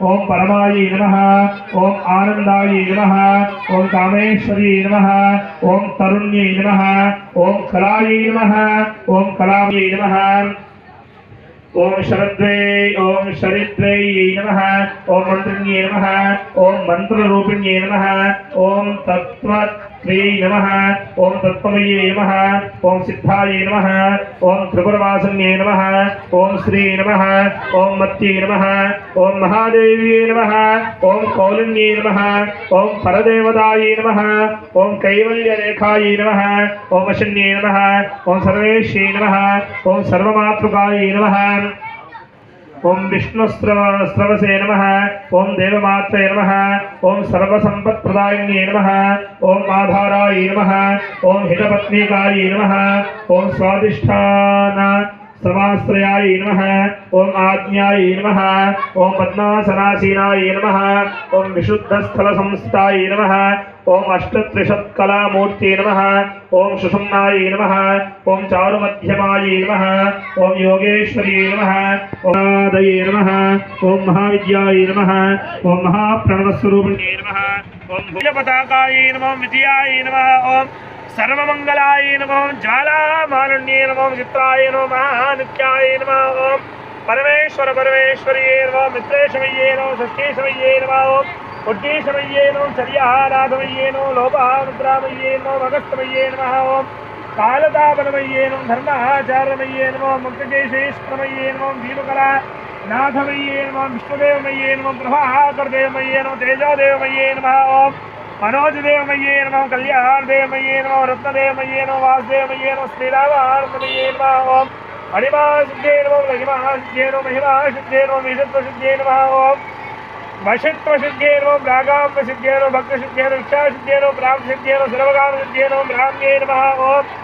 ओम परमायै नमः ओम आनंदायै नमः ओम कामेश्वर्यै नमः ओम तरुण्यै नमः ओम कलायै नमः ओम कलायै नमः ओम शरद्वे ओम शरिद्वे नमः ओम मंत्रिण्ये नमः ओम मंत्ररूपिण्ये नमः ओम तत्त्वत्वे नमः ओम तत्त्वमये नमः ओम सिद्धाये नमः ओम त्रिपुरवासिन्ये नमः ओम श्री नमः ओम मत्ये नमः ओम महादेव्ये नमः ओम कौलिन्ये नमः ओम परदेवताये नमः ओम कैवल्यरेखाये नमः ओम वशन्ये नमः ओम सर्वेश्ये नमः ओम सर्वमातृकाये नमः ओम विष्णुस्रवसे नमः ओम देवमात्रे नमः ओम सर्वसंपत्प्रदायिन्ये नमः ओम आधाराय नमः ओम हितपत्नीकाय नमः ओम स्वादिष्ठान सर्वाश्रयाय नमः ओम आज्ञाय नमः ओम पद्मासनासीनाय नमः ओम विशुद्धस्थलसंस्थिताय नमः ओम अष्टत्रिशत्कलामूर्ते नमः ओम सुषुम्नाय नमः ओम चारुमध्यमाय नमः ओम योगेश्वर्यै नमः ओम आदये नमः ओम महाविद्याय नमः ओम महाप्रणवस्वरूपिण्ये नमः ओम भुजपताकाय नमः विद्याय नमः ओम सर्वमंगलाय नमः ज्वालामालिन्ये नमः चित्राय नमः महानित्याय नमः ओम परमेश्वर परमेश्वर्ये नमः मित्रेशमये नमः षष्ठेशमये नमः ओम उद्देशमये नमः चर्याराधमये नमः लोपामुद्रामये नमः अगस्त्यमये नमः ओम कालतापनमये नमः धर्माचार्यमये नमः मुक्तकेशेश्वरमये नमः भीमकला नाथमये नमः विष्णुदेवमये नमः प्रभाकरदेवमये नमः तेजोदेवमये नमः ओम मनोजदेवमये नमः कल्याणदेवमये नमः रत्नदेवमये नमः वासुदेवमये नमः श्रीरामानन्दमये नमः ओम हरिमासिद्धे नमः महिमासिद्धे नमः महिमासिद्धे नमः विशुद्धसिद्धे नमः ओम वशित्वसिद्धे नमः रागाम्बसिद्धे नमः भक्तसिद्धे नमः इच्छासिद्धे नमः प्राप्तसिद्धे नमः सर्वकामसिद्धे नमः ब्राह्म्ये नमः ओम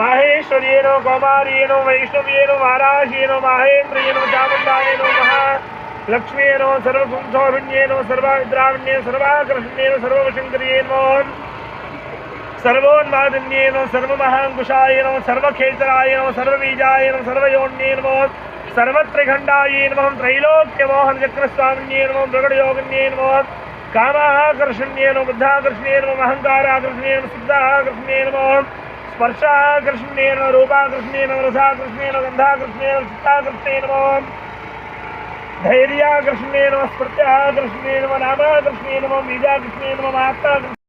माहेश्वर्ये नमः कौमार्ये नमः वैष्णव्ये नमः महाराज्ये नमः माहेन्द्रये नमः चामुण्डाय नमः लक्ष्मी नमः सर्वसंसौभिन्ये नमः सर्वाद्राविण्ये सर्वाकर्षण्ये नमः सर्ववशङ्कर्ये नमः सर्वोन्मादिन्ये नमः सर्वमहाङ्कुशाय नमः सर्वखेचराय नमः सर्वबीजाय नमः सर्वयोन्ये नमः सर्वत्रिखण्डाय नमः त्रैलोक्यमोहनचक्रस्वामिन्ये नमः मृगणयोगिन्ये नमः कामाकर्षण्ये नमः बुद्धाकर्षण्ये नमः अहङ्काराकर्षण्ये नमः सिद्धाकर्षण्ये नमः स्पर्शाकर्षण्ये नमः रूपाकर्षण्ये नमः रसाकर्षण्ये नमः गन्धाकर्षण्ये नमः चित्ताकर्षण्ये नमः धैर्याकर्षणे नमः स्मृत्याकर्षणे नमः नामाकर्षणे नमः बीजाकर्षणे नमः आत्माकर्षणे